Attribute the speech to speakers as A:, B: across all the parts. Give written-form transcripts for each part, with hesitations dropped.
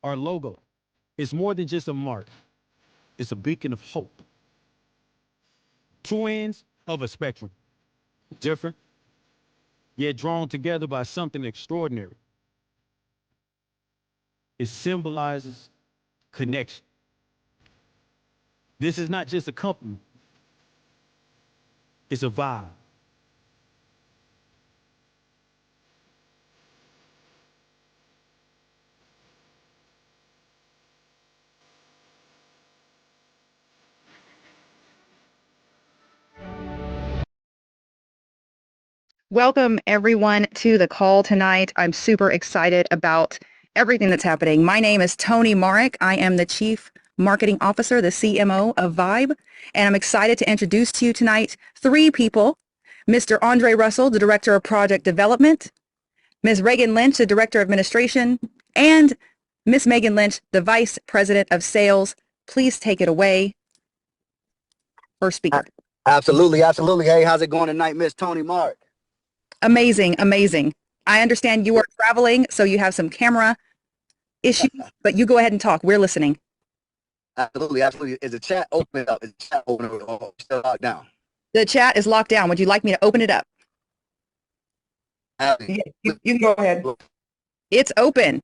A: Our logo is more than just a mark. It's a beacon of hope. Two ends of a spectrum, different, yet drawn together by something extraordinary. It symbolizes connection. This is not just a company, it's a vibe.
B: Welcome, everyone, to the call tonight. I'm super excited about everything that's happening. My name is Tony Marek. I am the Chief Marketing Officer, the CMO of Vibe, and I'm excited to introduce to you tonight three people. Mr. Andre Russell, the Director of Project Development, Ms. Reagan Lynch, the Director of Administration, and Ms. Megan Lynch, the Vice President of Sales. Please take it away. First speaker.
C: Absolutely, absolutely. Hey, how's it going tonight, Miss Tony Mark?
B: Amazing, amazing. I understand you are traveling, so you have some camera issues, but you go ahead and talk. We're listening.
C: Absolutely, absolutely. Is the chat open up? Is the chat open up? Or still locked down?
B: The chat is locked down. Would you like me to open it up?
C: You
B: can go ahead. It's open.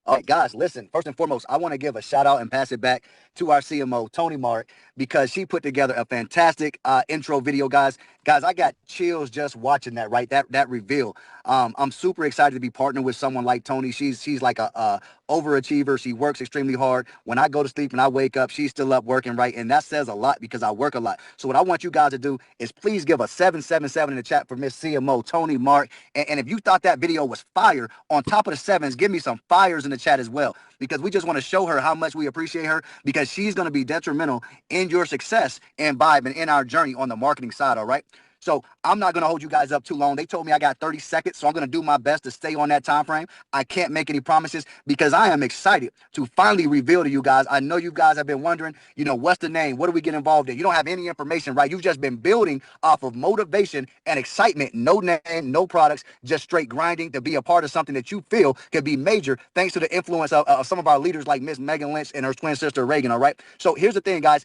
C: All right, guys, listen, first and foremost, I want to give a shout out and pass it back to our CMO, Tony Mark, because she put together a fantastic intro video, guys. Guys, I got chills just watching that, right? That reveal. I'm super excited to be partnering with someone like Tony. She's like a overachiever. She works extremely hard. When I go to sleep and I wake up, she's still up working, right? And that says a lot because I work a lot. So what I want you guys to do is please give a 777 in the chat for Miss CMO, Tony Mark. And if you thought that video was fire, on top of the sevens, give me some fires in the chat as well, because we just want to show her how much we appreciate her, because she's going to be detrimental in your success and Vibe and in our journey on the marketing side. All right. So I'm not going to hold you guys up too long. They told me I got 30 seconds, so I'm going to do my best to stay on that time frame. I can't make any promises because I am excited to finally reveal to you guys. I know you guys have been wondering, what's the name? What do we get involved in? You don't have any information, right? You've just been building off of motivation and excitement. No name, no products, just straight grinding to be a part of something that you feel could be major, thanks to the influence of some of our leaders like Miss Megan Lynch and her twin sister Reagan. All right. So here's the thing, guys.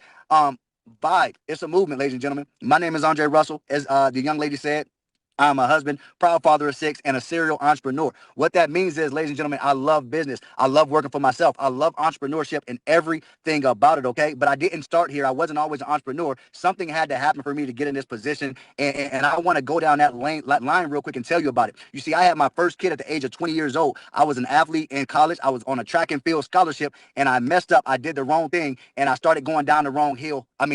C: Vibe. It's a movement, ladies and gentlemen. My name is Andre Russell. As the young lady said, I'm a husband, proud father of 6, and a serial entrepreneur. What that means is, ladies and gentlemen, I love business. I love working for myself. I love entrepreneurship and everything about it, okay? But I didn't start here. I wasn't always an entrepreneur. Something had to happen for me to get in this position, and I want to go down that line real quick and tell you about it. You see, I had my first kid at the age of 20 years old. I was an athlete in college. I was on a track and field scholarship, and I messed up. I did the wrong thing, and I started going down the wrong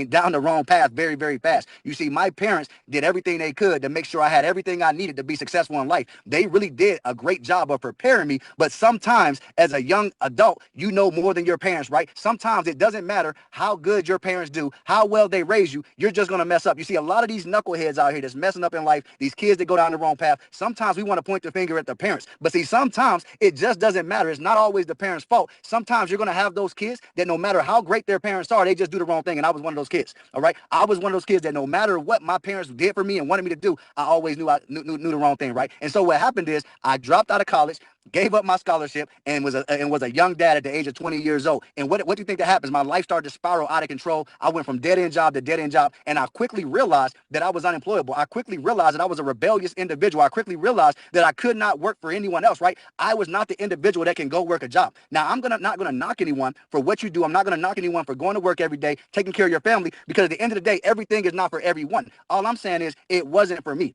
C: down the wrong path very, very fast. You see, my parents did everything they could to make sure I had everything I needed to be successful in life. They really did a great job of preparing me. But sometimes as a young adult, you know more than your parents, right? Sometimes it doesn't matter how good your parents do, how well they raise you, you're just going to mess up. You see, a lot of these knuckleheads out here that's messing up in life, these kids that go down the wrong path, sometimes we want to point the finger at the parents. But see, sometimes it just doesn't matter. It's not always the parents' fault. Sometimes you're going to have those kids that no matter how great their parents are, they just do the wrong thing. And I was one of those kids. All right. I was one of those kids that no matter what my parents did for me and wanted me to do, I always knew knew the wrong thing, right? And so what happened is I dropped out of college, gave up my scholarship, and was a young dad at the age of 20 years old. And what do you think that happens? My life started to spiral out of control. I went from dead-end job to dead-end job, and I quickly realized that I was unemployable. I quickly realized that I was a rebellious individual. I quickly realized that I could not work for anyone else, right? I was not the individual that can go work a job. Now, I'm not gonna knock anyone for what you do. I'm not gonna knock anyone for going to work every day, taking care of your family, because at the end of the day, everything is not for everyone. All I'm saying is it wasn't for me.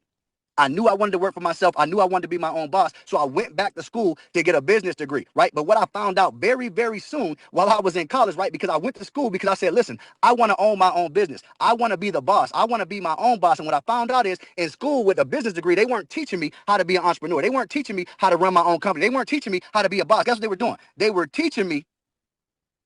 C: I knew I wanted to work for myself. I knew I wanted to be my own boss. So I went back to school to get a business degree, right? But what I found out very, very soon while I was in college, right? Because I went to school because I said, listen, I want to own my own business. I want to be the boss. I want to be my own boss. And what I found out is in school with a business degree, they weren't teaching me how to be an entrepreneur. They weren't teaching me how to run my own company. They weren't teaching me how to be a boss. Guess what they were doing? They were teaching me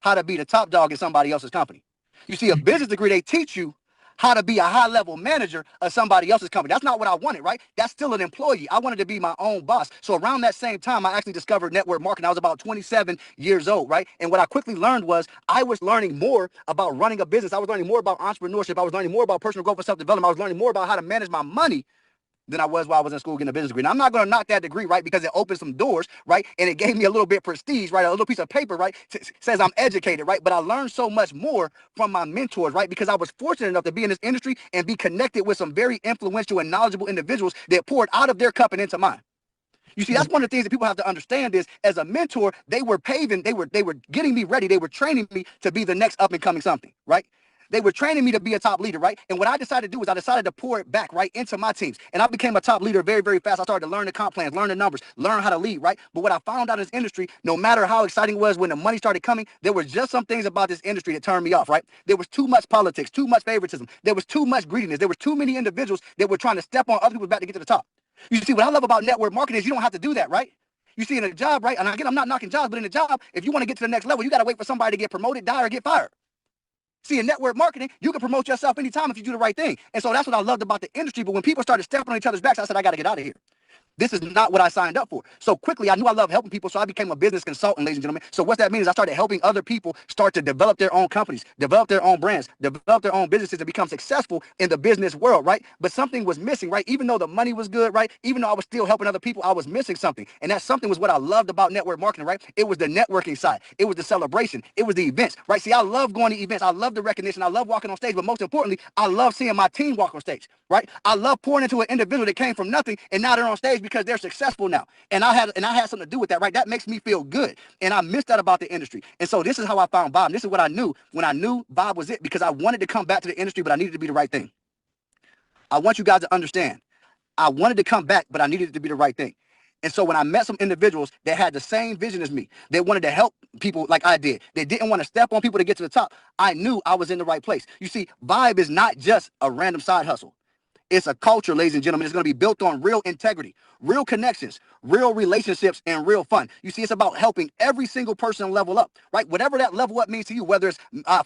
C: how to be the top dog in somebody else's company. You see, a business degree, they teach you how to be a high-level manager of somebody else's company. That's not what I wanted, right? That's still an employee. I wanted to be my own boss. So around that same time, I actually discovered network marketing. I was about 27 years old, right? And what I quickly learned was I was learning more about running a business. I was learning more about entrepreneurship. I was learning more about personal growth and self-development. I was learning more about how to manage my money than I was while I was in school getting a business degree. Now, I'm not going to knock that degree, right, because it opened some doors, right, and it gave me a little bit of prestige, right, a little piece of paper, right, says I'm educated, right, but I learned so much more from my mentors, right, because I was fortunate enough to be in this industry and be connected with some very influential and knowledgeable individuals that poured out of their cup and into mine. You see, that's one of the things that people have to understand is, as a mentor, they were getting me ready, they were training me to be the next up and coming something, right? They were training me to be a top leader, right? And what I decided to do is I decided to pour it back, right, into my teams. And I became a top leader very, very fast. I started to learn the comp plans, learn the numbers, learn how to lead, right? But what I found out in this industry, no matter how exciting it was when the money started coming, there were just some things about this industry that turned me off, right? There was too much politics, too much favoritism. There was too much greediness. There was too many individuals that were trying to step on other people's back to get to the top. You see, what I love about network marketing is you don't have to do that, right? You see, in a job, right? And again, I'm not knocking jobs, but in a job, if you want to get to the next level, you got to wait for somebody to get promoted, die, or get fired. See, in network marketing, you can promote yourself anytime if you do the right thing. And so that's what I loved about the industry. But when people started stepping on each other's backs, I said, I got to get out of here. This is not what I signed up for. So quickly, I knew I loved helping people, so I became a business consultant, ladies and gentlemen. So what that means is I started helping other people start to develop their own companies, develop their own brands, develop their own businesses, and become successful in the business world, right? But something was missing, right? Even though the money was good, right? Even though I was still helping other people, I was missing something. And that something was what I loved about network marketing, right? It was the networking side. It was the celebration. It was the events, right? See, I love going to events. I love the recognition. I love walking on stage. But most importantly, I love seeing my team walk on stage, right? I love pouring into an individual that came from nothing and now they're on stage because they're successful now. And I had something to do with that, right? That makes me feel good. And I missed that about the industry. And so this is how I found Bob. This is what I knew when I knew Bob was it, because I wanted to come back to the industry, but I needed to be the right thing. I want you guys to understand. I wanted to come back, but I needed it to be the right thing. And so when I met some individuals that had the same vision as me, they wanted to help people like I did, they didn't want to step on people to get to the top, I knew I was in the right place. You see, Vibe is not just a random side hustle. It's a culture, ladies and gentlemen. It's going to be built on real integrity, real connections, real relationships, and real fun. You see, it's about helping every single person level up, right? Whatever that level up means to you, whether it's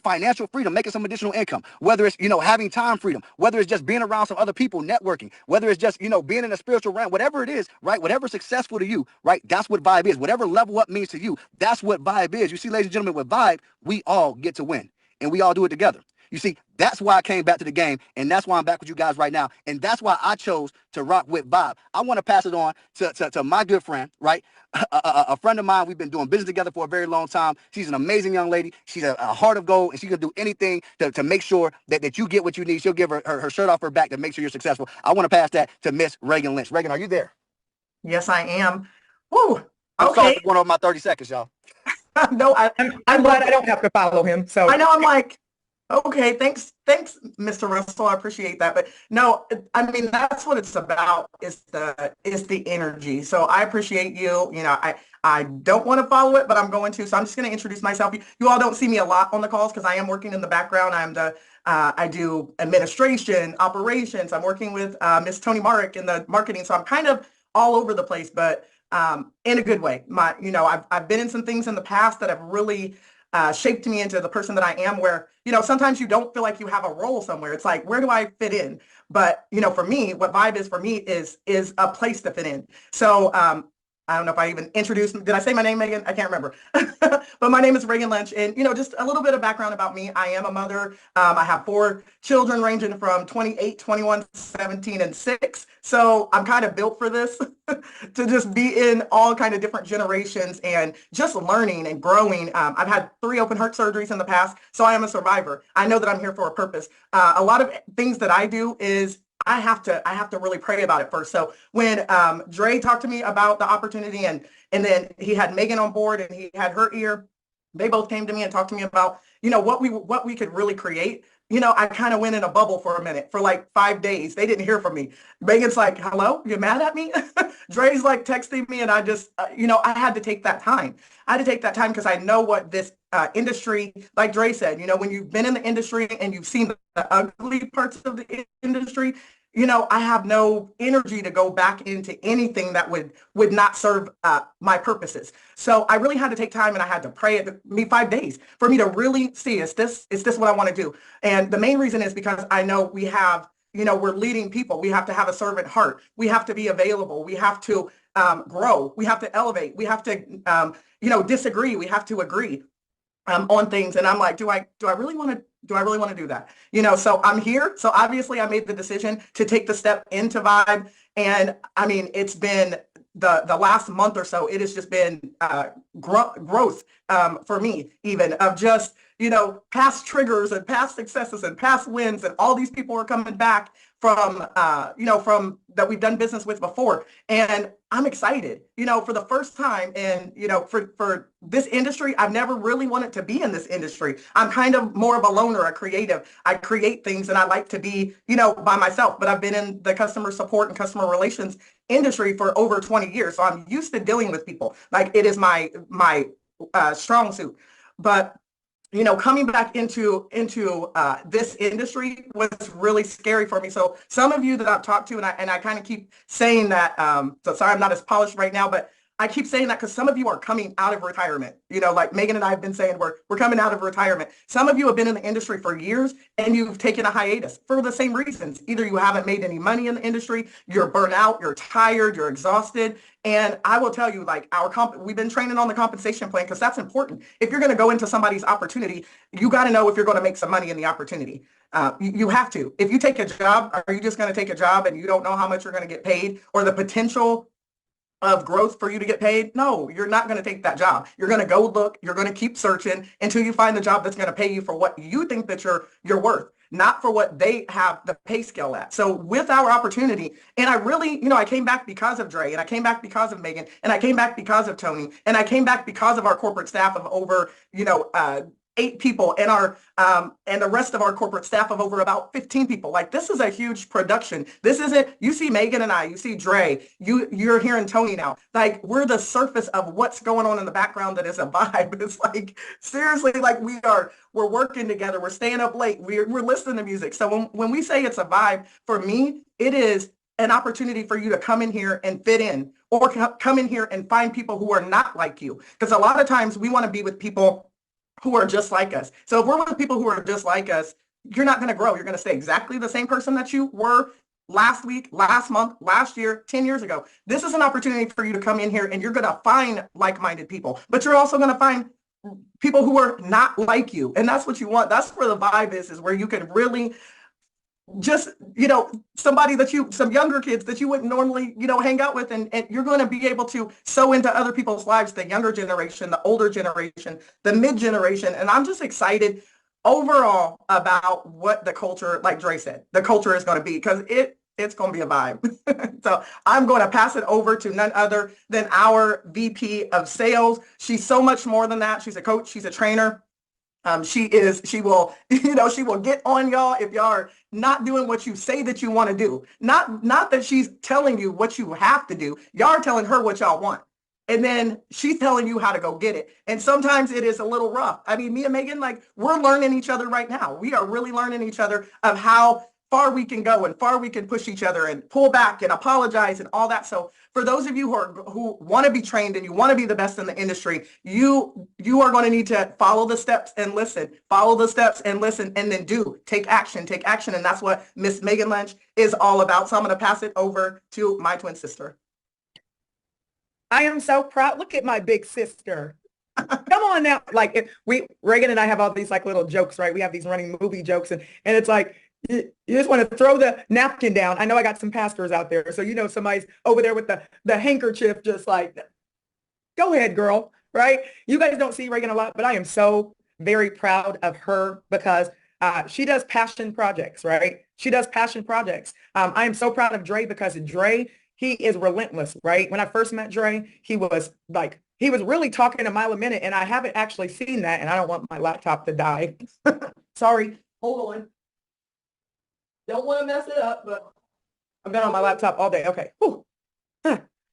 C: financial freedom, making some additional income, whether it's, having time freedom, whether it's just being around some other people, networking, whether it's just, being in a spiritual realm, whatever it is, right? Whatever's successful to you, right? That's what Vibe is. Whatever level up means to you, that's what Vibe is. You see, ladies and gentlemen, with Vibe, we all get to win, and we all do it together. You see, that's why I came back to the game, and that's why I'm back with you guys right now, and that's why I chose to rock with Bob. I want to pass it on to my good friend, right? A friend of mine. We've been doing business together for a very long time. She's an amazing young lady. She's a heart of gold, and she can do anything to make sure that you get what you need. She'll give her shirt off her back to make sure you're successful. I want to pass that to Miss Reagan Lynch. Reagan, are you there?
D: Yes, I am. Woo.
C: I'm sorry
D: Okay.
C: for going over my 30 seconds, y'all.
D: No,
B: I'm glad I don't have to follow him. So
D: I know I'm like, okay, thanks, Mr. Russell. I appreciate that. But no, I mean, that's what it's about, is the energy. So I appreciate you. I don't want to follow it, but I'm going to. So I'm just going to introduce myself. You all don't see me a lot on the calls because I am working in the background. I do administration, operations. I'm working with Miss Tony Marek in the marketing. So I'm kind of all over the place, but in a good way. I've been in some things in the past that have really shaped me into the person that I am, where, sometimes you don't feel like you have a role somewhere. It's like, where do I fit in? But, for me, what Vibe is for me is a place to fit in. So I don't know if I even introduced, did I say my name, Megan? I can't remember. But my name is Reagan Lynch. And, just a little bit of background about me. I am a mother. I have 4 children ranging from 28, 21, 17, and 6. So I'm kind of built for this, to just be in all kind of different generations and just learning and growing. I've had 3 open heart surgeries in the past, so I am a survivor. I know that I'm here for a purpose. A lot of things that I do is I have to really pray about it first. So when Dre talked to me about the opportunity, and then he had Megan on board and he had her ear, they both came to me and talked to me about, what we could really create. I kind of went in a bubble for a minute, for like 5 days. They didn't hear from me. Megan's like, hello, you're mad at me? Dre's like texting me, and I just, I had to take that time. I had to take that time because I know what this industry, like Dre said, when you've been in the industry and you've seen the ugly parts of the industry, I have no energy to go back into anything that would not serve my purposes. So I really had to take time and I had to pray at me 5 days for me to really see, is this what I want to do? And the main reason is because I know we have, we're leading people. We have to have a servant heart. We have to be available. We have to grow. We have to elevate. We have to, disagree. We have to agree on things. And I'm like, do I really want to do that? So I'm here. So obviously I made the decision to take the step into Vibe. And I mean, it's been the last month or so, it has just been growth for me, even of just, past triggers and past successes and past wins. And all these people are coming back from, from that we've done business with before. And I'm excited, for the first time. And, for this industry, I've never really wanted to be in this industry. I'm kind of more of a loner, a creative. I create things and I like to be, by myself, but I've been in the customer support and customer relations industry for over 20 years. So I'm used to dealing with people. Like, it is my strong suit. But coming back into this industry was really scary for me. So some of you that I've talked to, and I kind of keep saying that, so sorry, I'm not as polished right now, but I keep saying that because some of you are coming out of retirement. Like Megan and I have been saying, we're coming out of retirement. Some of you have been in the industry for years and you've taken a hiatus for the same reasons. Either you haven't made any money in the industry, you're burnt out, you're tired, you're exhausted. And I will tell you, like, we've been training on the compensation plan because that's important. If you're going to go into somebody's opportunity, you got to know if you're going to make some money in the opportunity. You have to. If you take a job, are you just going to take a job and you don't know how much you're going to get paid or the potential of growth for you to get paid? No, you're not going to take that job. You're going to go look, you're going to keep searching until you find the job that's going to pay you for what you think that you're worth, not for what they have the pay scale at. So with our opportunity, and I really, I came back because of Dre, and I came back because of Megan, and I came back because of Tony, and I came back because of our corporate staff of over, 8 people and and the rest of our corporate staff of over about 15 people. Like, this is a huge production. This isn't, you see Megan and I, you see Dre, you're hearing Tony now. Like, we're the surface of what's going on in the background that is a vibe. It's like, seriously, like we're working together. We're staying up late. We're listening to music. So when we say it's a vibe, for me, it is an opportunity for you to come in here and fit in, or come in here and find people who are not like you. Because a lot of times we want to be with people who are just like us. So if we're with people who are just like us, you're not going to grow. You're going to stay exactly the same person that you were last week, last month, last year, 10 years ago. This is an opportunity for you to come in here and you're going to find like-minded people, but you're also going to find people who are not like you. And that's what you want. That's where the vibe is where you can really just, somebody some younger kids that you wouldn't normally, hang out with, and you're going to be able to sow into other people's lives, the younger generation, the older generation, the mid generation. And I'm just excited overall about what the culture, like Dre said, the culture is going to be, because it's going to be a vibe. So I'm going to pass it over to none other than our VP of sales. She's so much more than that. She's a coach. She's a trainer. She will get on y'all if y'all are not doing what you say that you want to do. Not that she's telling you what you have to do. Y'all are telling her what y'all want. And then she's telling you how to go get it. And sometimes it is a little rough. I mean, me and Megan, like, we're learning each other right now. We are really learning each other of how far we can go and far we can push each other and pull back and apologize and all that. So for those of you who want to be trained and you want to be the best in the industry, you are going to need to follow the steps and listen, and then take action. And that's what Miss Megan Lynch is all about. So I'm going to pass it over to my twin sister.
E: I am so proud. Look at my big sister. Come on now. Like, Reagan and I have all these like little jokes, right? We have these running movie jokes, and it's like, you just want to throw the napkin down. I know I got some pastors out there. So, somebody's over there with the handkerchief, just like, go ahead, girl, right? You guys don't see Reagan a lot, but I am so very proud of her because she does passion projects, right? She does passion projects. I am so proud of Dre because Dre, he is relentless, right? When I first met Dre, he was really talking a mile a minute, and I haven't actually seen that, and I don't want my laptop to die. Sorry, hold on. Don't want to mess it up, but I've been on my laptop all day. Okay. Whew.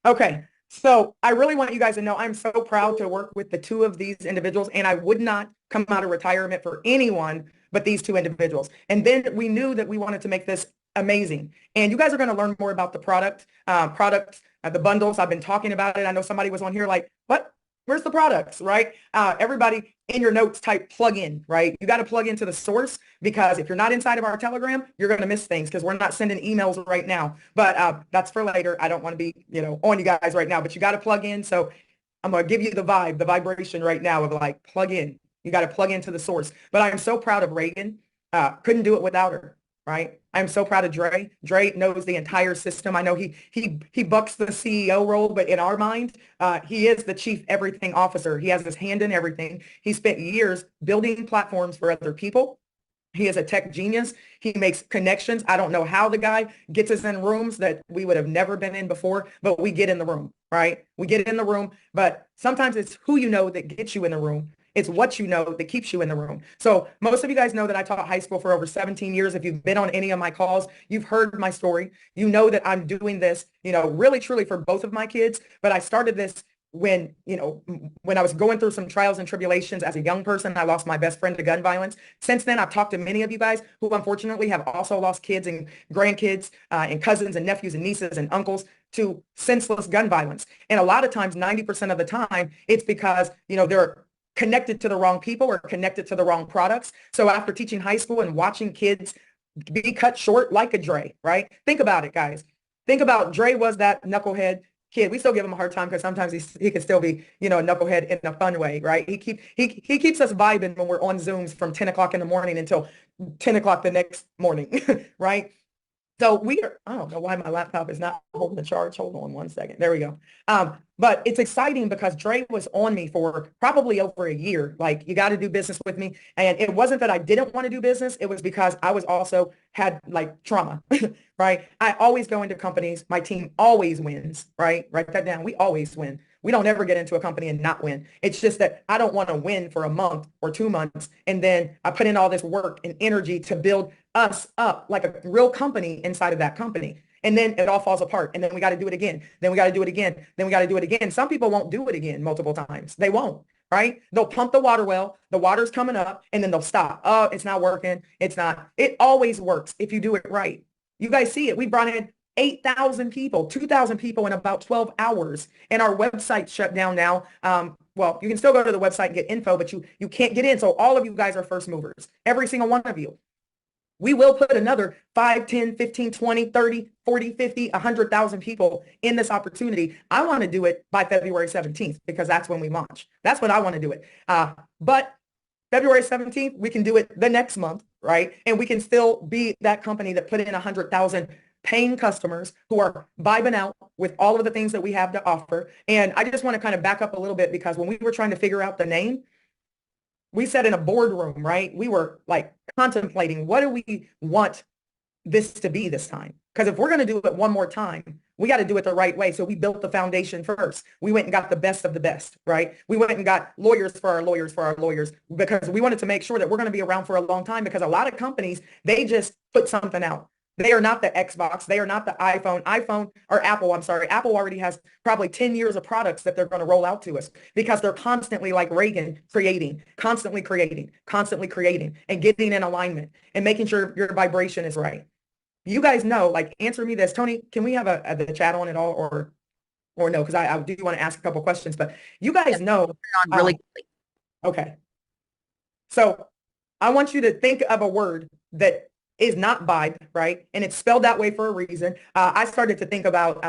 E: Okay. So I really want you guys to know I'm so proud to work with the two of these individuals, and I would not come out of retirement for anyone but these two individuals. And then we knew that we wanted to make this amazing. And you guys are going to learn more about the the bundles. I've been talking about it. I know somebody was on here like, what? Where's the products, right? Everybody in your notes type plug in, right? You got to plug into the source, because if you're not inside of our Telegram, you're going to miss things because we're not sending emails right now. But that's for later. I don't want to be, on you guys right now, but you got to plug in. So I'm going to give you the vibration right now of like, plug in. You got to plug into the source. But I'm so proud of Reagan. Couldn't do it without her, right? I'm so proud of Dre. Dre knows the entire system. I know he bucks the CEO role, but in our mind, he is the chief everything officer. He has his hand in everything. He spent years building platforms for other people. He is a tech genius. He makes connections. I don't know how the guy gets us in rooms that we would have never been in before, but we get in the room, right? We get in the room, but sometimes it's who you know that gets you in the room. It's what you know that keeps you in the room. So most of you guys know that I taught high school for over 17 years. If you've been on any of my calls, you've heard my story. You know that I'm doing this, really, truly for both of my kids. But I started this when I was going through some trials and tribulations as a young person. I lost my best friend to gun violence. Since then, I've talked to many of you guys who unfortunately have also lost kids and grandkids and cousins and nephews and nieces and uncles to senseless gun violence. And a lot of times, 90% of the time, it's because, they're connected to the wrong people or connected to the wrong products. So after teaching high school and watching kids be cut short like a Dre, right? Think about it, guys. Think about Dre was that knucklehead kid. We still give him a hard time because sometimes he can still be, a knucklehead in a fun way, right? He keeps us vibing when we're on Zooms from 10 o'clock in the morning until 10 o'clock the next morning, right? So I don't know why my laptop is not holding the charge. Hold on one second. There we go. But it's exciting because Dre was on me for probably over a year. Like, you got to do business with me. And it wasn't that I didn't want to do business. It was because I was also had like trauma, right? I always go into companies. My team always wins, right? Write that down. We always win. We don't ever get into a company and not win. It's just that I don't want to win for a month or 2 months. And then I put in all this work and energy to build us up like a real company inside of that company. And then it all falls apart. And then we got to do it again. Then we got to do it again. Then we got to do it again. Some people won't do it again multiple times. They won't, right? They'll pump the water well. The water's coming up and then they'll stop. Oh, it's not working. It's not. It always works if you do it right. You guys see it. We brought in 8,000 people, 2,000 people in about 12 hours. And our website shut down now. Well, you can still go to the website and get info, but you can't get in. So all of you guys are first movers. Every single one of you. We will put another 5, 10, 15, 20, 30, 40, 50, 100,000 people in this opportunity. I want to do it by February 17th because that's when we launch. That's when I want to do it. But February 17th, we can do it the next month, right? And we can still be that company that put in 100,000 paying customers who are vibing out with all of the things that we have to offer. And I just want to kind of back up a little bit because when we were trying to figure out the name, we sat in a boardroom, right? We were like contemplating, what do we want this to be this time? Because if we're going to do it one more time, we got to do it the right way. So we built the foundation first. We went and got the best of the best, right? We went and got lawyers for our lawyers because we wanted to make sure that we're going to be around for a long time, because a lot of companies, they just put something out. They are not the Xbox. They are not the iPhone or Apple. I'm sorry. Apple already has probably 10 years of products that they're going to roll out to us because they're constantly, like Reagan, constantly creating, and getting in alignment and making sure your vibration is right. You guys know, like, answer me this. Tony, can we have the chat on at all or no? Because I do want to ask a couple questions, but you guys know.
B: Really quickly.
E: Okay. So I want you to think of a word that is not vibe, right? And it's spelled that way for a reason. I started to think about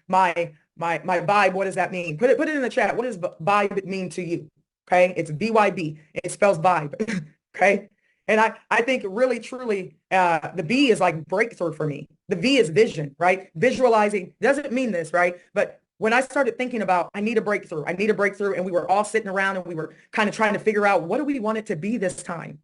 E: my vibe. What does that mean? Put it in the chat. What does vibe mean to you? Okay, it's VYB. It spells vibe. Okay, and I think really truly the B is like breakthrough for me. The V is vision, right? Visualizing doesn't mean this, right? But when I started thinking about I need a breakthrough, and we were all sitting around and we were kind of trying to figure out what do we want it to be this time,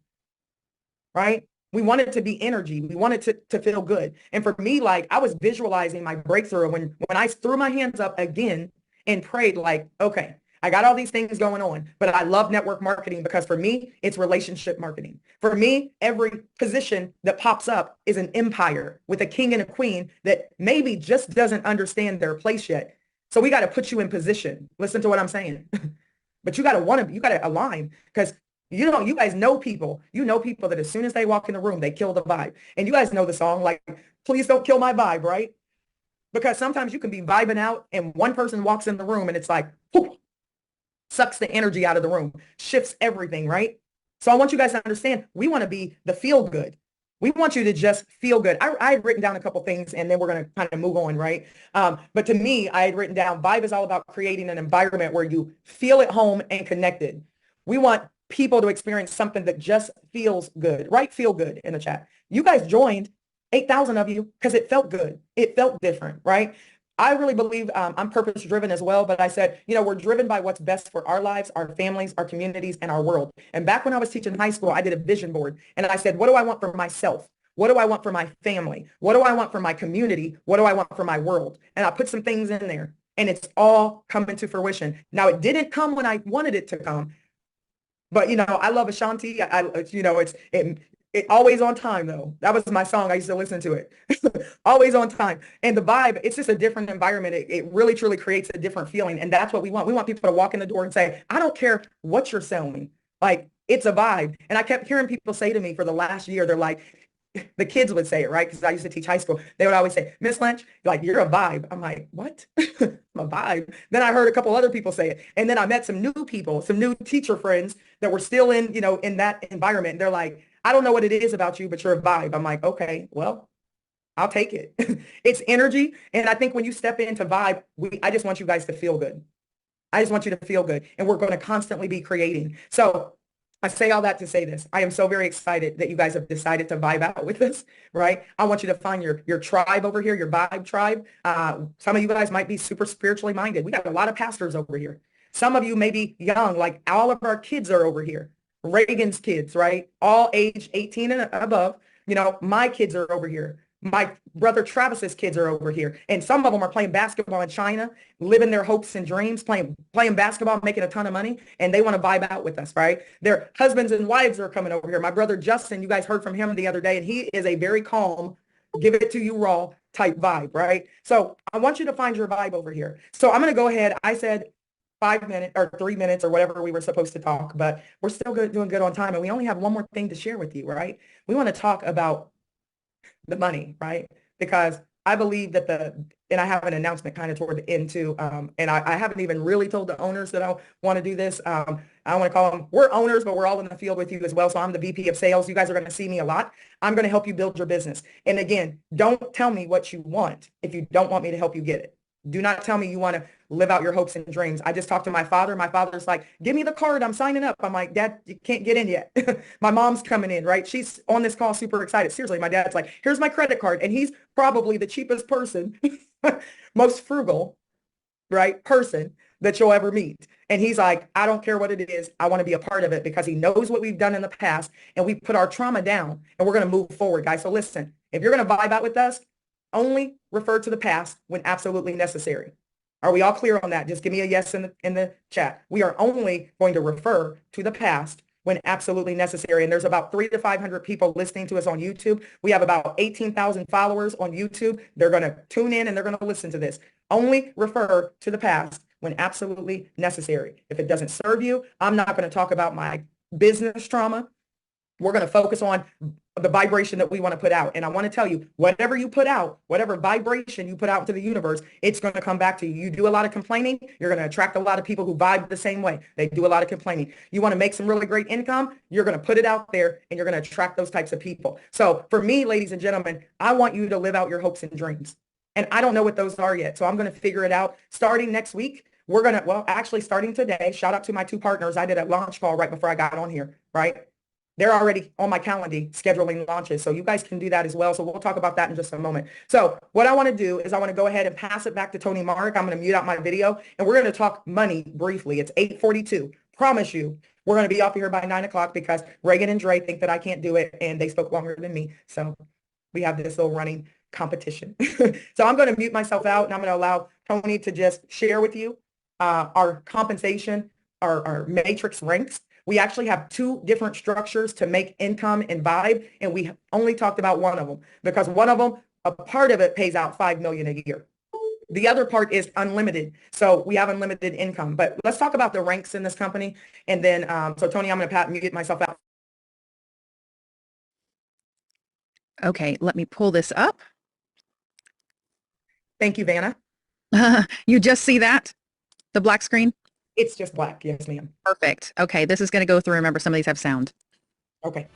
E: right? We want it to be energy. We want it to feel good. And for me, like, I was visualizing my breakthrough when I threw my hands up again and prayed, like, okay, I got all these things going on, but I love network marketing because for me, it's relationship marketing. For me, every position that pops up is an empire with a king and a queen that maybe just doesn't understand their place yet. So we got to put you in position. Listen to what I'm saying. But you got to align, because you guys know people. You know people that as soon as they walk in the room, they kill the vibe. And you guys know the song, like, please don't kill my vibe, right? Because sometimes you can be vibing out and one person walks in the room and it's like, whew, sucks the energy out of the room, shifts everything, right? So I want you guys to understand, we want to be the feel good. We want you to just feel good. I had written down a couple things and then we're going to kind of move on, right? But to me, I had written down vibe is all about creating an environment where you feel at home and connected. We want people to experience something that just feels good, right? Feel good in the chat. You guys joined 8,000 of you because it felt good. It felt different, right? I really believe I'm purpose driven as well, but I said, we're driven by what's best for our lives, our families, our communities, and our world. And back when I was teaching high school, I did a vision board and I said, what do I want for myself? What do I want for my family? What do I want for my community? What do I want for my world? And I put some things in there and it's all coming to fruition. Now, it didn't come when I wanted it to come, but I love Ashanti. It always on time though. That was my song. I used to listen to it. Always on time. And the vibe, it's just a different environment. It really truly creates a different feeling. And that's what we want. We want people to walk in the door and say, I don't care what you're selling. Like, it's a vibe. And I kept hearing people say to me for the last year, they're like, the kids would say it, right? Because I used to teach high school. They would always say, Miss Lynch, like, you're a vibe. I'm like, what? I'm a vibe. Then I heard a couple other people say it. And then I met some new people, some new teacher friends that were still in, in that environment. And they're like, I don't know what it is about you, but you're a vibe. I'm like, okay, well, I'll take it. It's energy. And I think when you step into vibe, I just want you guys to feel good. I just want you to feel good. And we're going to constantly be creating. So I say all that to say this. I am so very excited that you guys have decided to vibe out with us, right? I want you to find your tribe over here, your vibe tribe. Some of you guys might be super spiritually minded. We got a lot of pastors over here. Some of you may be young, like all of our kids are over here. Reagan's kids, right? All age 18 and above. My kids are over here. My brother Travis's kids are over here. And some of them are playing basketball in China, living their hopes and dreams, playing basketball, making a ton of money, and they want to vibe out with us, right? Their husbands and wives are coming over here. My brother Justin, you guys heard from him the other day, and he is a very calm, give it to you raw type vibe, right? So I want you to find your vibe over here. So I'm going to go ahead. I said 5 minutes or 3 minutes or whatever we were supposed to talk, but we're still doing good on time. And we only have one more thing to share with you, right? We want to talk about the money, right? Because I believe that and I have an announcement kind of toward the end too. And I haven't even really told the owners that I want to do this. I want to call them, we're owners, but we're all in the field with you as well. So I'm the VP of sales. You guys are going to see me a lot. I'm going to help you build your business. And again, don't tell me what you want if you don't want me to help you get it. Do not tell me you want to live out your hopes and dreams. I just talked to my father. My father's like, give me the card. I'm signing up. I'm like, Dad, you can't get in yet. My mom's coming in, right? She's on this call, super excited. Seriously, my dad's like, here's my credit card. And he's probably the cheapest person, most frugal, right, person that you'll ever meet. And he's like, I don't care what it is. I want to be a part of it because he knows what we've done in the past and we put our trauma down and we're going to move forward, guys. So listen, if you're going to vibe out with us, only refer to the past when absolutely necessary. Are we all clear on that? Just give me a yes in the chat. We are only going to refer to the past when absolutely necessary. And there's about 300 to 500 people listening to us on YouTube. We have about 18,000 followers on YouTube. They're going to tune in and they're going to listen to this. Only refer to the past when absolutely necessary. If it doesn't serve you, I'm not going to talk about my business trauma. We're going to focus on the vibration that we want to put out. And I want to tell you, whatever you put out, whatever vibration you put out into the universe, it's going to come back to you. You do a lot of complaining, you're going to attract a lot of people who vibe the same way. They do a lot of complaining. You want to make some really great income, you're going to put it out there and you're going to attract those types of people. So for me, ladies and gentlemen, I want you to live out your hopes and dreams. And I don't know what those are yet. So I'm going to figure it out starting next week. We're going to, well, actually starting today, shout out to my two partners. I did a launch call right before I got on here, right? They're already on my calendar scheduling launches. So you guys can do that as well. So we'll talk about that in just a moment. So what I want to do is I want to go ahead and pass it back to Tony Mark. I'm going to mute out my video and we're going to talk money briefly. It's 8:42. Promise you, we're going to be off here by 9 o'clock because Reagan and Dre think that I can't do it and they spoke longer than me. So we have this little running competition. So I'm going to mute myself out and I'm going to allow Tony to just share with you our compensation, our matrix ranks. We actually have two different structures to make income and vibe, and we only talked about one of them because one of them, a part of it pays out $5 million a year. The other part is unlimited. So we have unlimited income. But let's talk about the ranks in this company. And then, so Tony, I'm going to mute myself out.
B: Okay, let me pull this up.
E: Thank you, Vanna.
B: You just see that? The black screen?
E: It's just black. Yes, ma'am.
B: Perfect. Okay, this is going to go through. Remember, some of these have sound.
E: Okay.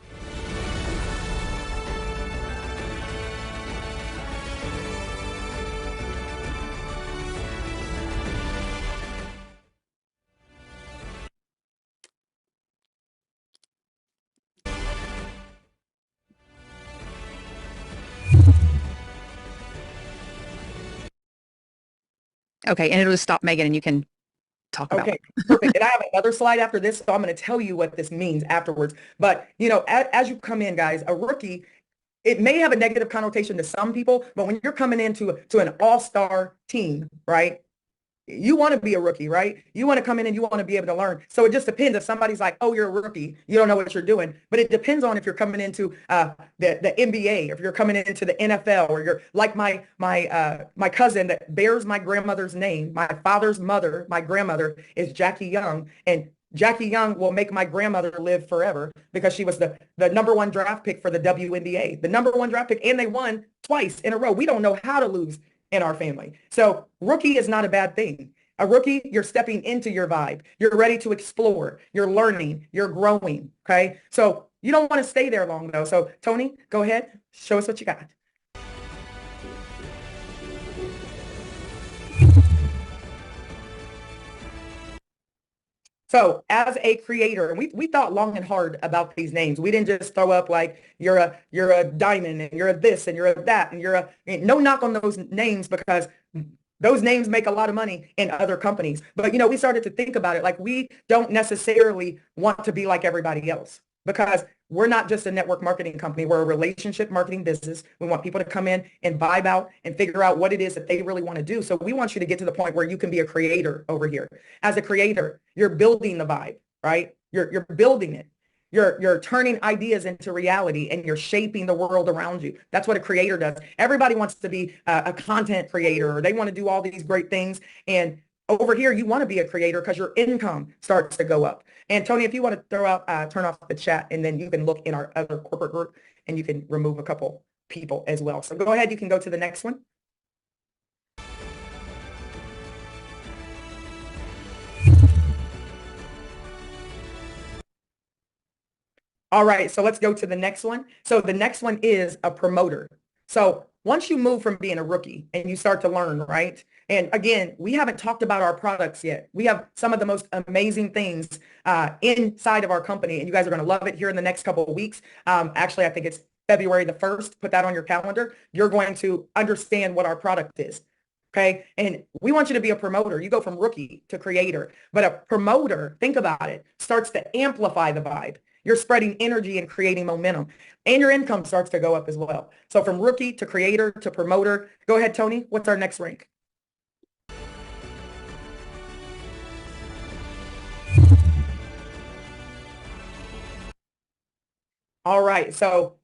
B: Okay, and it'll just stop Megan and you can talk about
E: Okay,
B: it.
E: perfect. And I have another slide after this, so I'm going to tell you what this means afterwards. But, you know, as you come in, guys, a rookie, it may have a negative connotation to some people, but when you're coming into an all-star team, right? You want to be a rookie, right? You want to come in and you want to be able to learn. So it just depends. If somebody's like, "Oh, you're a rookie, you don't know what you're doing," but it depends on if you're coming into the NBA, if you're coming into the NFL, or you're like my cousin that bears my grandmother's name. My father's mother, my grandmother, is Jackie Young, and Jackie Young will make my grandmother live forever because she was the number one draft pick for the WNBA, the number one draft pick, and they won twice in a row. We don't know how to lose in our family. So rookie is not a bad thing. A rookie, you're stepping into your vibe. You're ready to explore. You're learning. You're growing. Okay. So you don't want to stay there long though. So Tony, go ahead. Show us what you got. So as a creator, and we thought long and hard about these names. We didn't just throw up like you're a diamond and you're a this and you're a that and you're a no knock on those names because those names make a lot of money in other companies. But you know, we started to think about it like we don't necessarily want to be like everybody else because we're not just a network marketing company. We're a relationship marketing business. We want people to come in and vibe out and figure out what it is that they really want to do. So we want you to get to the point where you can be a creator over here. As a creator, you're building the vibe, right? You're building it. You're turning ideas into reality and you're shaping the world around you. That's what a creator does. Everybody wants to be a content creator or they want to do all these great things. And over here, you want to be a creator because your income starts to go up. And Tony, if you want to throw out, turn off the chat and then you can look in our other corporate group and you can remove a couple people as well. So go ahead, you can go to the next one. All right, so let's go to the next one. So the next one is a promoter. So once you move from being a rookie and you start to learn, right? And again, we haven't talked about our products yet. We have some of the most amazing things inside of our company, and you guys are going to love it here in the next couple of weeks. Actually, I think it's February the 1st. Put that on your calendar. You're going to understand what our product is. Okay. And we want you to be a promoter. You go from rookie to creator, but a promoter, think about it, starts to amplify the vibe. You're spreading energy and creating momentum and your income starts to go up as well. So from rookie to creator to promoter, go ahead, Tony. What's our next rank? All right. So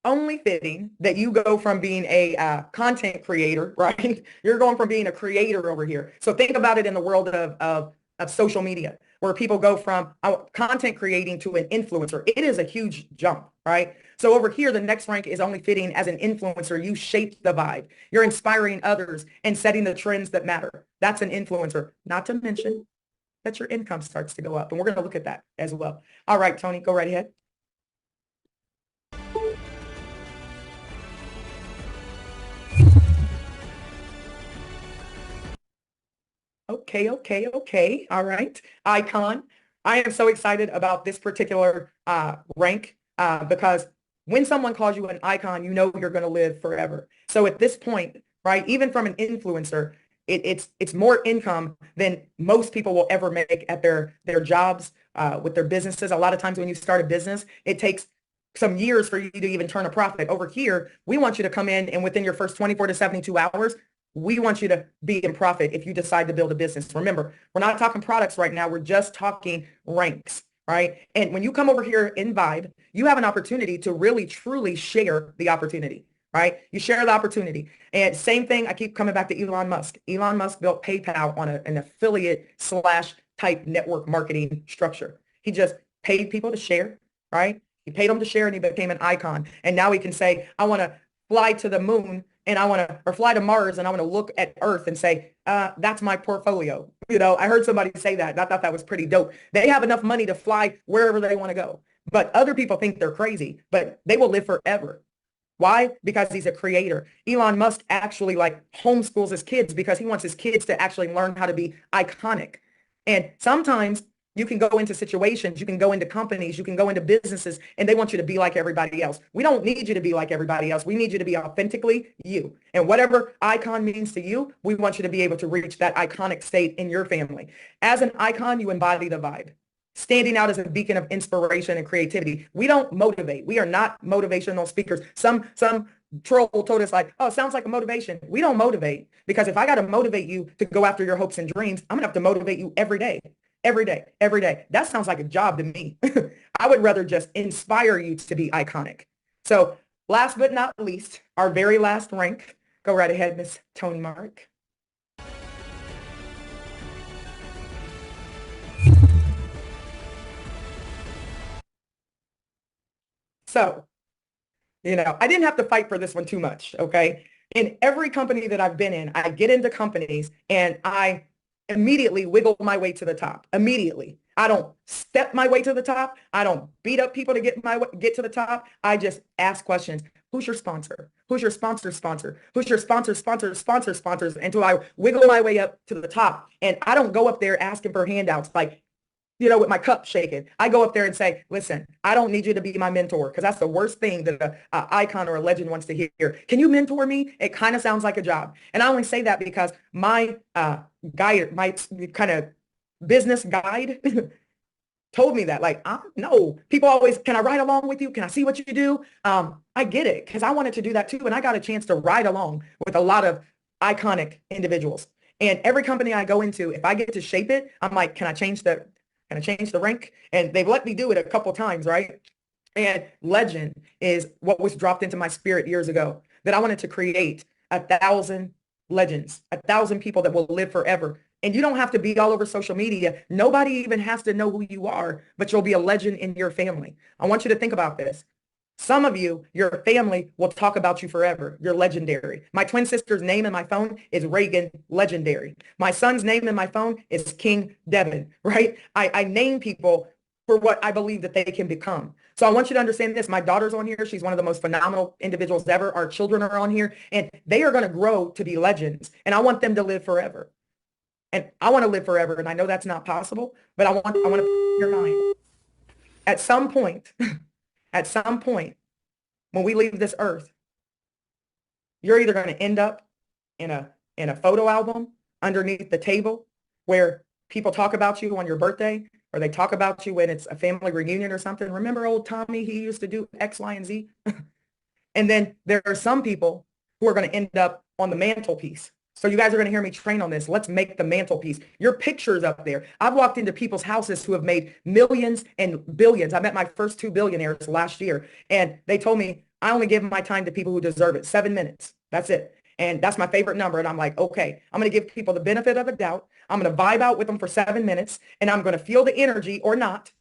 E: only fitting that you go from being a content creator, right? You're going from being a creator over here. So think about it in the world of social media, where people go from content creating to an influencer. It is a huge jump, right? So over here, the next rank is only fitting as an influencer. You shape the vibe. You're inspiring others and setting the trends that matter. That's an influencer, not to mention that your income starts to go up. And we're going to look at that as well. All right, Tony, go right ahead. Okay. All right. Icon. I am so excited about this particular rank because when someone calls you an icon, you know you're going to live forever. So at this point, right, even from an influencer, it's more income than most people will ever make at their jobs with their businesses. A lot of times when you start a business, it takes some years for you to even turn a profit. Over here, we want you to come in and within your first 24 to 72 hours, we want you to be in profit if you decide to build a business. Remember, we're not talking products right now. We're just talking ranks, right? And when you come over here in Vibe, you have an opportunity to really, truly share the opportunity, right? You share the opportunity. And same thing, I keep coming back to Elon Musk. Elon Musk built PayPal on an affiliate slash type network marketing structure. He just paid people to share, right? He paid them to share and he became an icon. And now he can say, I want to fly to the moon and I want to, or fly to Mars and I want to look at Earth and say, that's my portfolio. You know, I heard somebody say that and I thought that was pretty dope. They have enough money to fly wherever they want to go, but other people think they're crazy, but they will live forever. Why? Because he's a creator. Elon Musk actually like homeschools his kids because he wants his kids to actually learn how to be iconic. And sometimes you can go into situations, you can go into companies, you can go into businesses, and they want you to be like everybody else. We don't need you to be like everybody else. We need you to be authentically you. And whatever icon means to you, we want you to be able to reach that iconic state in your family. As an icon, you embody the vibe, standing out as a beacon of inspiration and creativity. We don't motivate. We are not motivational speakers. Some troll told us like, oh, sounds like a motivation. We don't motivate, because if I got to motivate you to go after your hopes and dreams, I'm gonna have to motivate you every day, every day, every day. That sounds like a job to me. I would rather just inspire you to be iconic. So last but not least, our very last rank. Go right ahead, Miss Toni Mark. So, you know, I didn't have to fight for this one too much, okay? In every company that I've been in, I get into companies and I immediately wiggle my way to the top. Immediately. I don't step my way to the top. I don't beat up people to get to the top. I just ask questions. Who's your sponsor? Who's your sponsor's sponsor? Who's your sponsors until I wiggle my way up to the top. And I don't go up there asking for handouts like, you know, with my cup shaking. I go up there and say, listen, I don't need you to be my mentor, because that's the worst thing that a icon or a legend wants to hear. Can you mentor me? It kind of sounds like a job. And I only say that because my guide, my kind of business guide told me that, like, no, people always, can I ride along with you? Can I see what you do? I get it, because I wanted to do that too. And I got a chance to ride along with a lot of iconic individuals. And every company I go into, if I get to shape it, I'm like, can I change the rank? And they've let me do it a couple times, right? And legend is what was dropped into my spirit years ago, that I wanted to create 1,000 legends, 1,000 people that will live forever. And you don't have to be all over social media. Nobody even has to know who you are, but you'll be a legend in your family. I want you to think about this. Some of you, your family will talk about you forever. You're legendary. My twin sister's name in my phone is Reagan, legendary. My son's name in my phone is King Devin, right? I name people for what I believe that they can become. So I want you to understand this. My daughter's on here. She's one of the most phenomenal individuals ever. Our children are on here, and they are going to grow to be legends. And I want them to live forever. And I want to live forever. And I know that's not possible, but I want to put in your mind. At some point, at some point, when we leave this earth, you're either going to end up in a photo album underneath the table where people talk about you on your birthday, or they talk about you when it's a family reunion or something. Remember old Tommy? He used to do X, Y, and Z. And then there are some people who are going to end up on the mantelpiece. So you guys are going to hear me train on this. Let's make the mantelpiece. Your picture's up there. I've walked into people's houses who have made millions and billions. I met my first 2 billionaires last year, and they told me, I only give my time to people who deserve it. 7 minutes. That's it. And that's my favorite number. And I'm like, okay, I'm going to give people the benefit of the doubt. I'm going to vibe out with them for 7 minutes, and I'm going to feel the energy or not.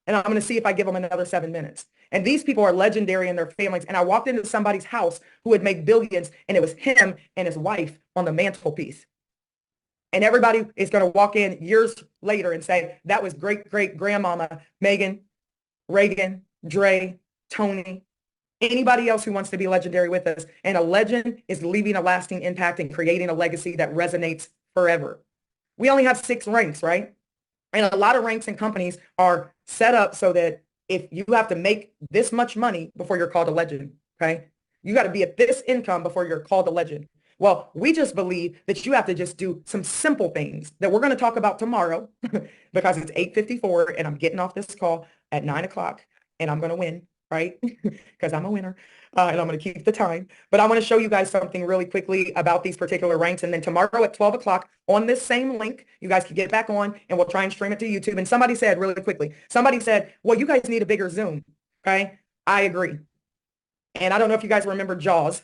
E: And I'm going to see if I give them another 7 minutes. And these people are legendary in their families. And I walked into somebody's house who had made billions, and it was him and his wife on the mantelpiece. And everybody is going to walk in years later and say, that was great, great grandmama, Megan, Reagan, Dre, Tony, anybody else who wants to be legendary with us. And a legend is leaving a lasting impact and creating a legacy that resonates forever. We only have 6 ranks, right? And a lot of ranks and companies are set up so that if you have to make this much money before you're called a legend, okay? You got to be at this income before you're called a legend. Well, we just believe that you have to just do some simple things that we're going to talk about tomorrow because it's 8:54 and I'm getting off this call at 9 o'clock and I'm going to win, right? Because I'm a winner and I'm going to keep the time. But I want to show you guys something really quickly about these particular ranks. And then tomorrow at 12 o'clock on this same link, you guys can get back on and we'll try and stream it to YouTube. And somebody said really quickly, somebody said, well, you guys need a bigger Zoom. Okay. I agree. And I don't know if you guys remember Jaws,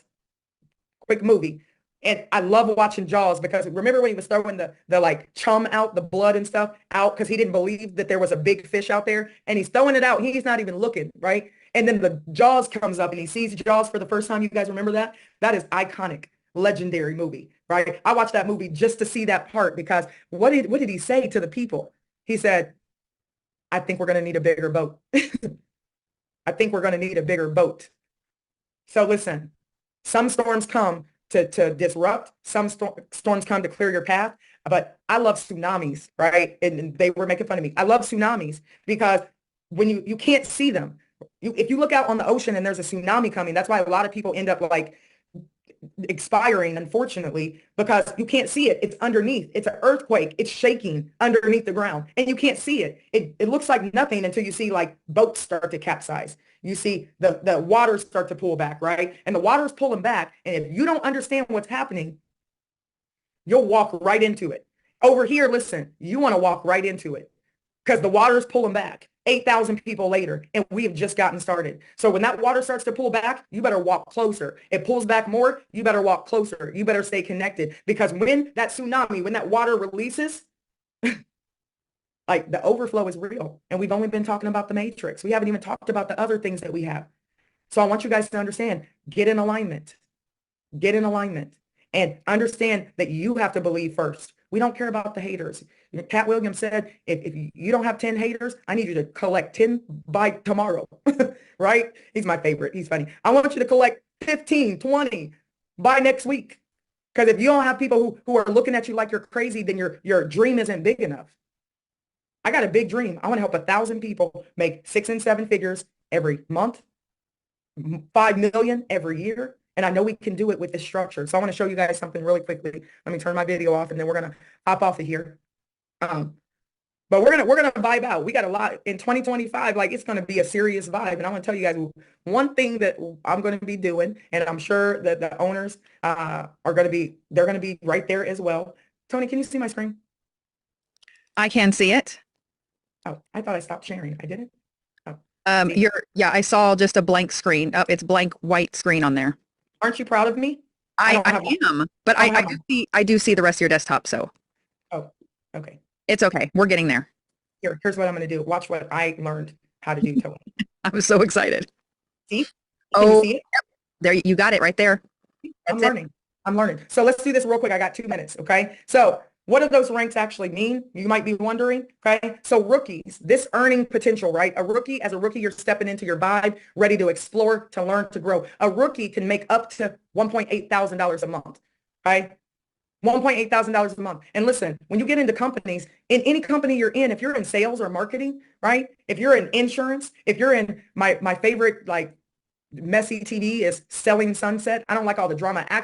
E: quick movie. And I love watching Jaws because remember when he was throwing the like chum out, the blood and stuff out because he didn't believe that there was a big fish out there, and he's throwing it out. He's not even looking, right? And then the Jaws comes up and he sees Jaws for the first time. You guys remember that? That is iconic, legendary movie, right? I watched that movie just to see that part because what did he say to the people? He said, I think we're going to need a bigger boat. I think we're going to need a bigger boat. So listen, some storms come to disrupt, some storms come to clear your path, but I love tsunamis, right? And they were making fun of me. I love tsunamis because when you can't see them, if you look out on the ocean and there's a tsunami coming, that's why a lot of people end up like expiring, unfortunately, because you can't see it. It's underneath. It's an earthquake. It's shaking underneath the ground and you can't see it. It looks like nothing until you see like boats start to capsize. You see the water start to pull back, right? And the water is pulling back. And if you don't understand what's happening, you'll walk right into it. Over here, listen, you want to walk right into it because the water is pulling back. 8,000 people later, and we have just gotten started. So when that water starts to pull back, you better walk closer. It pulls back more, you better walk closer. You better stay connected because when that tsunami, when that water releases, like the overflow is real. And we've only been talking about the matrix. We haven't even talked about the other things that we have. So I want you guys to understand, get in alignment, and understand that you have to believe first. We don't care about the haters. Pat Williams said, if you don't have 10 haters, I need you to collect 10 by tomorrow, right? He's my favorite. He's funny. I want you to collect 15, 20 by next week. Because if you don't have people who are looking at you like you're crazy, then your dream isn't big enough. I got a big dream. I want to help 1,000 people make 6 and 7 figures every month, 5 million every year. And I know we can do it with this structure. So I want to show you guys something really quickly. Let me turn my video off and then we're going to hop off of here. But we're gonna vibe out. We got a lot in 2025. Like it's gonna be a serious vibe. And I want to tell you guys one thing that I'm gonna be doing, and I'm sure that the owners they're gonna be right there as well. Tony, can you see my screen?
B: I can see it.
E: Oh, I thought I stopped sharing. I didn't. Oh,
B: Yeah, I saw just a blank screen. Oh, it's blank white screen on there.
E: aren't you proud of me?
B: I am, but I do see the rest of your desktop. So,
E: Oh, okay.
B: it's okay. We're getting there.
E: Here's what I'm going to do. Watch what I learned how to do, Tony.
B: I'm so excited.
E: See? Can you see it?
B: Yep. There, you got it right there.
E: I'm learning. I'm learning. So let's do this real quick. I got 2 minutes. Okay. So what do those ranks actually mean? You might be wondering. Okay. So rookies, this earning potential, right? As a rookie, you're stepping into your vibe, ready to explore, to learn, to grow. A rookie can make up to $1.8 thousand a month. Right. $1.8 thousand a month. And listen, when you get into companies, in any company you're in, if you're in sales or marketing, right? If you're in insurance, if you're in my favorite, like messy TV is Selling Sunset. I don't like all the drama. I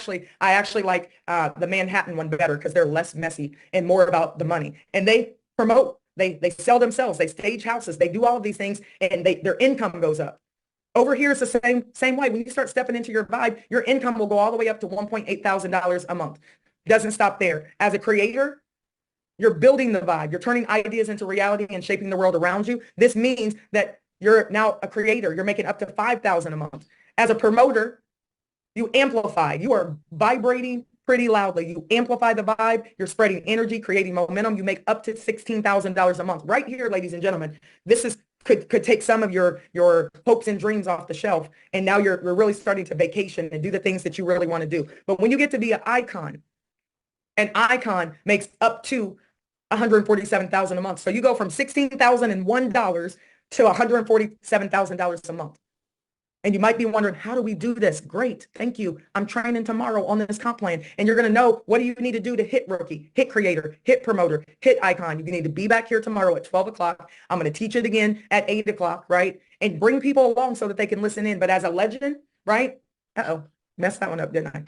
E: actually like the Manhattan one better because they're less messy and more about the money. And they promote, they sell themselves, they stage houses, they do all of these things, and their income goes up. Over here, it's the same way. When you start stepping into your vibe, your income will go all the way up to $1.8 thousand a month. Doesn't stop there. As a creator, you're building the vibe. You're turning ideas into reality and shaping the world around you. This means that you're now a creator. You're making up to $5,000 a month. As a promoter, you amplify. You are vibrating pretty loudly. You amplify the vibe. You're spreading energy, creating momentum. You make up to $16,000 a month. Right here, ladies and gentlemen, this could take some of your hopes and dreams off the shelf. And now you're really starting to vacation and do the things that you really want to do. But when you get to be an icon makes up to $147,000 a month. So you go from $16,001 to $147,000 a month. And you might be wondering, how do we do this? Great. Thank you. I'm training tomorrow on this comp plan. And you're going to know what do you need to do to hit rookie, hit creator, hit promoter, hit icon. You need to be back here tomorrow at 12 o'clock. I'm going to teach it again at 8 o'clock, right? And bring people along so that they can listen in. But as a legend, right? Uh-oh, messed that one up, didn't I?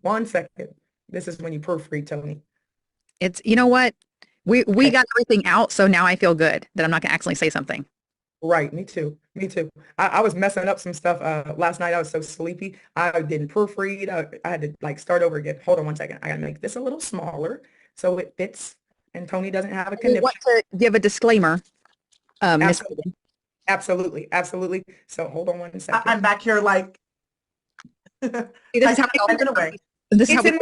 E: 1 second. This is when you proofread, Tony.
B: It's, you know what? We got everything out. So now I feel good that I'm not going to accidentally say something.
E: Right. Me too. Me too. I was messing up some stuff last night. I was so sleepy. I didn't proofread. I had to like start over again. Hold on 1 second. I got to make this a little smaller so it fits and Tony doesn't have a conniption.
B: I want to give a disclaimer.
E: Absolutely. Absolutely. Absolutely. So hold on 1 second.
D: I'm back here like
B: This is how
D: away.
B: this is how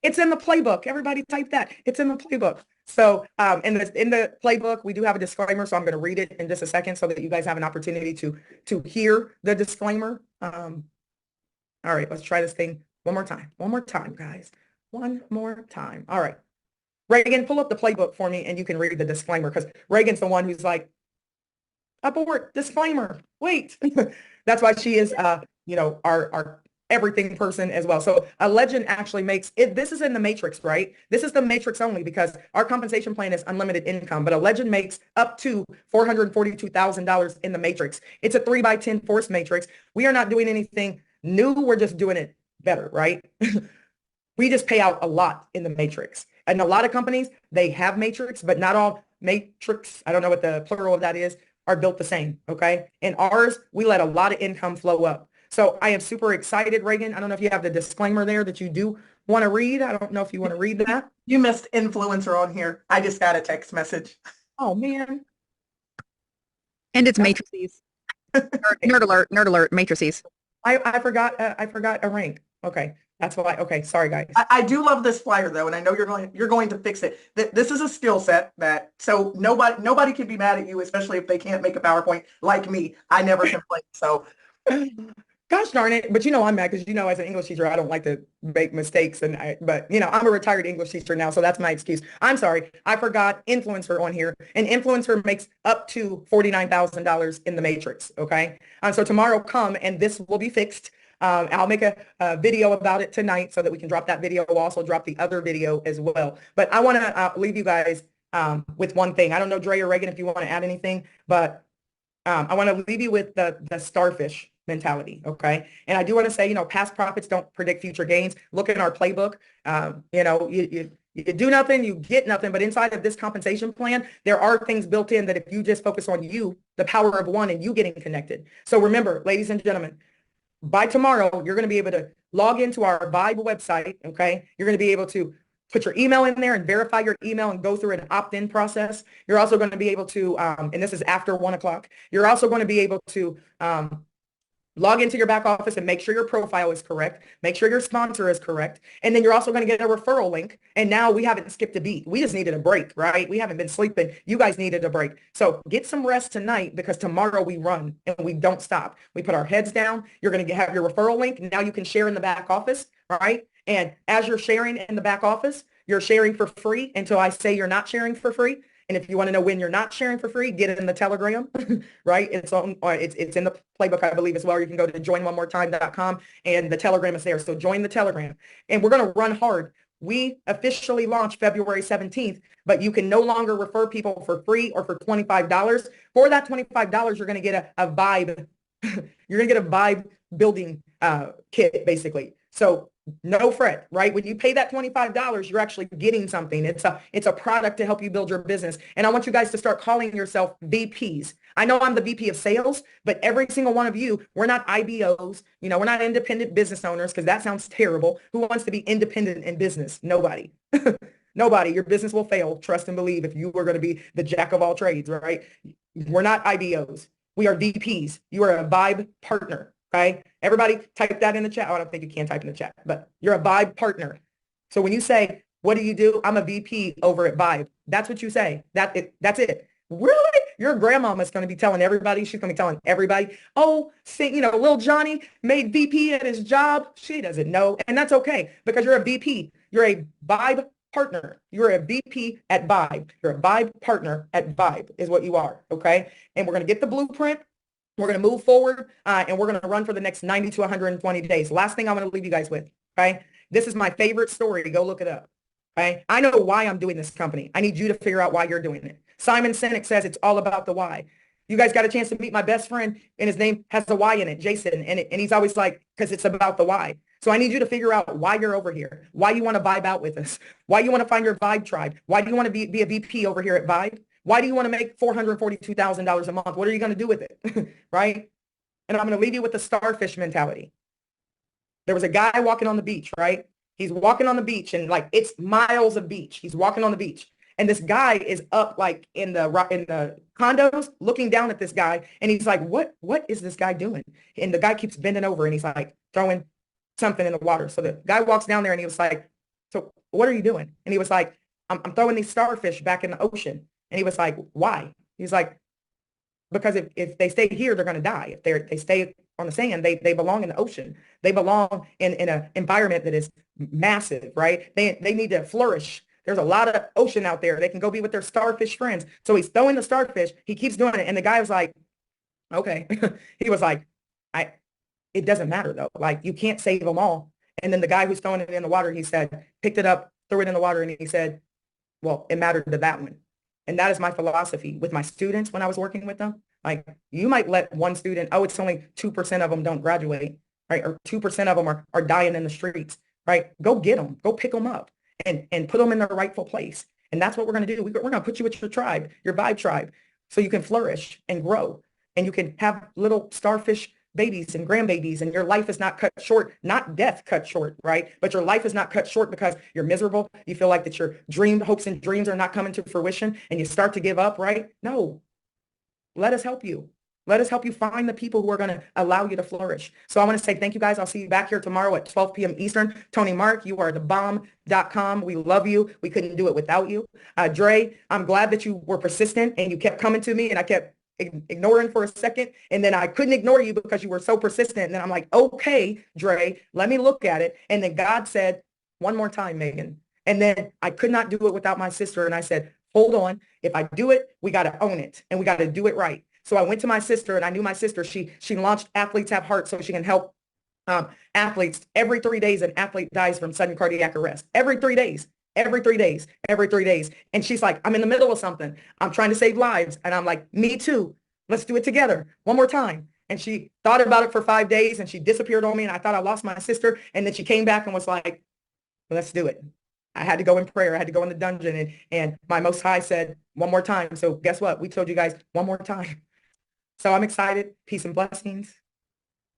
E: It's It's in the playbook. Everybody type that. It's in the playbook. So in the playbook, we do have a disclaimer. So I'm going to read it in just a second so that you guys have an opportunity to hear the disclaimer. All right, let's try this thing one more time. One more time, guys. One more time. All right. Reagan, pull up the playbook for me and you can read the disclaimer because Reagan's the one who's like, abort, disclaimer, wait. That's why she is, our everything person as well. So a legend actually makes it. This is in the matrix, right? This is the matrix only because our compensation plan is unlimited income, but a legend makes up to $442,000 in the matrix. It's a 3x10 force matrix. We are not doing anything new. We're just doing it better, right? We just pay out a lot in the matrix. And a lot of companies, they have matrix, but not all matrix, I don't know what the plural of that is, are built the same, okay? In ours, we let a lot of income flow up. So I am super excited, Reagan. I don't know if you have the disclaimer there that you do want to read. I don't know if you want to read that.
D: You missed influencer on here. I just got a text message.
E: Oh, man.
B: And it's matrices. Nerd alert, matrices.
E: I forgot a rank. Okay. That's why. Okay. Sorry, guys.
D: I do love this flyer though, and I know you're going to fix it. This is a skill set that so nobody can be mad at you, especially if they can't make a PowerPoint like me. I never complain. So
E: gosh darn it. But I'm mad because as an English teacher, I don't like to make mistakes. But I'm a retired English teacher now, so that's my excuse. I'm sorry. I forgot influencer on here. An influencer makes up to $49,000 in the matrix. Okay. So tomorrow come and this will be fixed. I'll make a video about it tonight so that we can drop that video. We'll also drop the other video as well. But I want to leave you guys with one thing. I don't know, Dre or Reagan, if you want to add anything, but I want to leave you with the starfish mentality, okay? And I do want to say, past profits don't predict future gains. Look in our playbook. You do nothing, you get nothing. But inside of this compensation plan, there are things built in that if you just focus on you, the power of one, and you getting connected. So remember, ladies and gentlemen, by tomorrow, you're going to be able to log into our Vibe website, okay? You're going to be able to put your email in there and verify your email and go through an opt-in process. You're also going to be able to, and this is after 1 o'clock, you're also going to be able to log into your back office and make sure your profile is correct, make sure your sponsor is correct, and then you're also going to get a referral link. And now we haven't skipped a beat. We just needed a break, right? We haven't been sleeping. You guys needed a break. So get some rest tonight because tomorrow we run and we don't stop. We put our heads down. You're going to have your referral link. Now you can share in the back office, right? And as you're sharing in the back office, you're sharing for free until I say you're not sharing for free. And if you want to know when you're not sharing for free, get it in the Telegram, right? It's in the playbook, I believe, as well. You can go to joinonemortime.com and the Telegram is there. So join the Telegram. And we're going to run hard. We officially launched February 17th, but you can no longer refer people for free or for $25. For that $25, you're going to get a Vibe. You're going to get a Vibe building kit, basically. So no fret, right? When you pay that $25, you're actually getting something. It's a product to help you build your business. And I want you guys to start calling yourself VPs. I know I'm the VP of sales, but every single one of you, we're not IBOs. We're not independent business owners because that sounds terrible. Who wants to be independent in business? Nobody. Nobody. Your business will fail. Trust and believe if you are going to be the jack of all trades, right? We're not IBOs. We are VPs. You are a Vibe partner. Okay. Everybody type that in the chat. Oh, I don't think you can type in the chat, but you're a Vibe partner. So when you say, what do you do? I'm a VP over at Vibe. That's what you say. That's it. Really? Your grandmama's going to be telling everybody. She's going to be telling everybody, oh, see, little Johnny made VP at his job. She doesn't know. And that's okay because you're a VP. You're a Vibe partner. You're a VP at Vibe. You're a Vibe partner at Vibe is what you are. Okay. And we're going to get the blueprint. We're going to move forward and we're going to run for the next 90 to 120 days. Last thing I'm going to leave you guys with, okay? This is my favorite story. Go look it up, okay? I know why I'm doing this company. I need you to figure out why you're doing it. Simon Sinek says it's all about the why. You guys got a chance to meet my best friend and his name has a Y in it, Jason, and he's always like, because it's about the why. So I need you to figure out why you're over here, why you want to vibe out with us, why you want to find your Vibe tribe, why do you want to be a VP over here at Vibe? Why do you want to make $442,000 a month? What are you going to do with it? Right? And I'm going to leave you with the starfish mentality. There was a guy walking on the beach, right? He's walking on the beach and it's miles of beach. He's walking on the beach. And this guy is up in the condos looking down at this guy. And he's like, what is this guy doing? And the guy keeps bending over and he's like throwing something in the water. So the guy walks down there and he was like, so what are you doing? And he was like, I'm throwing these starfish back in the ocean. And he was like, why? He's like, because if they stay here, they're going to die. If they stay on the sand, they belong in the ocean. They belong in an environment that is massive, right? They need to flourish. There's a lot of ocean out there. They can go be with their starfish friends. So he's throwing the starfish. He keeps doing it. And the guy was like, okay. He was like, it doesn't matter though. Like you can't save them all. And then the guy who's throwing it in the water, he said, picked it up, threw it in the water. And he said, well, it mattered to that one. And that is my philosophy with my students when I was working with them. Like you might let one student, oh, it's only 2% of them don't graduate, right? Or 2% of them are dying in the streets, right? Go get them, go pick them up and put them in their rightful place. And that's what we're going to do. We're going to put you with your tribe, your vibe tribe, so you can flourish and grow and you can have little starfish babies and grandbabies, and your life is not cut short, not death cut short, right? But your life is not cut short because you're miserable. You feel like that your hopes and dreams are not coming to fruition and you start to give up, right? No, let us help you. Let us help you find the people who are going to allow you to flourish. So I want to say thank you guys. I'll see you back here tomorrow at 12 p.m. Eastern. Tony Mark, you are the bomb.com. We love you. We couldn't do it without you. Dre, I'm glad that you were persistent and you kept coming to me and I kept ignoring for a second. And then I couldn't ignore you because you were so persistent. And then I'm like, okay, Dre, let me look at it. And then God said, one more time, Megan. And then I could not do it without my sister. And I said, hold on. If I do it, we got to own it and we got to do it right. So I went to my sister and I knew my sister, she launched Athletes Have Heart so she can help athletes. Every 3 days, an athlete dies from sudden cardiac arrest. Every 3 days. Every 3 days, every 3 days. And she's like, I'm in the middle of something. I'm trying to save lives. And I'm like, me too. Let's do it together. One more time. And she thought about it for 5 days and she disappeared on me. And I thought I lost my sister. And then she came back and was like, let's do it. I had to go in prayer. I had to go in the dungeon. And my Most High said, one more time. So guess what? We told you guys one more time. So I'm excited. Peace and blessings.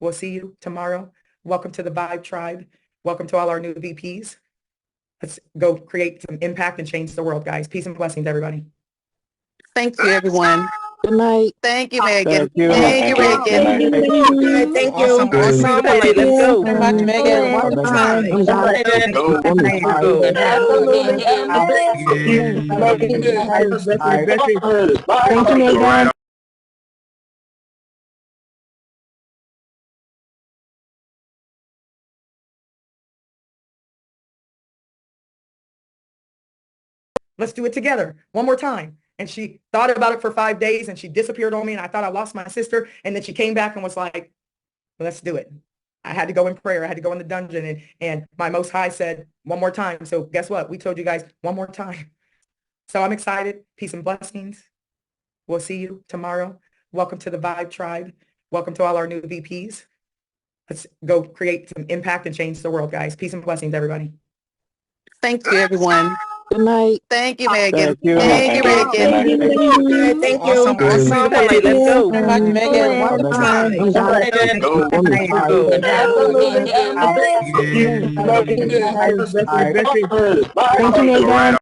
E: We'll see you tomorrow. Welcome to the Vibe Tribe. Welcome to all our new VPs. Let's go create some impact and change the world, guys. Peace and blessings, everybody.
F: Thank you, everyone.
G: Good night.
F: Thank you, Megan.
G: Thank you.
F: Thank you, Megan.
E: Good. Thank you.
D: Awesome.
E: Awesome.
D: Let's go.
F: So much, Megan.
E: One more time.
G: Thank you, Megan.
E: Let's do it together. One more time. And she thought about it for 5 days and she disappeared on me. And I thought I lost my sister. And then she came back and was like, let's do it. I had to go in prayer. I had to go in the dungeon. And my Most High said, one more time. So guess what? We told you guys one more time. So I'm excited. Peace and blessings. We'll see you tomorrow. Welcome to the Vibe Tribe. Welcome to all our new VPs. Let's go create some impact and change the world, guys. Peace and blessings, everybody.
F: Thank you, everyone.
G: Good night.
F: Thank you, Megan.
G: Thank you.
F: Thank you, Megan.
E: Good. Thank you.
D: Awesome. Awesome.
E: Let's go.
F: So much, Megan.
E: One more time.
G: Thank you, Megan.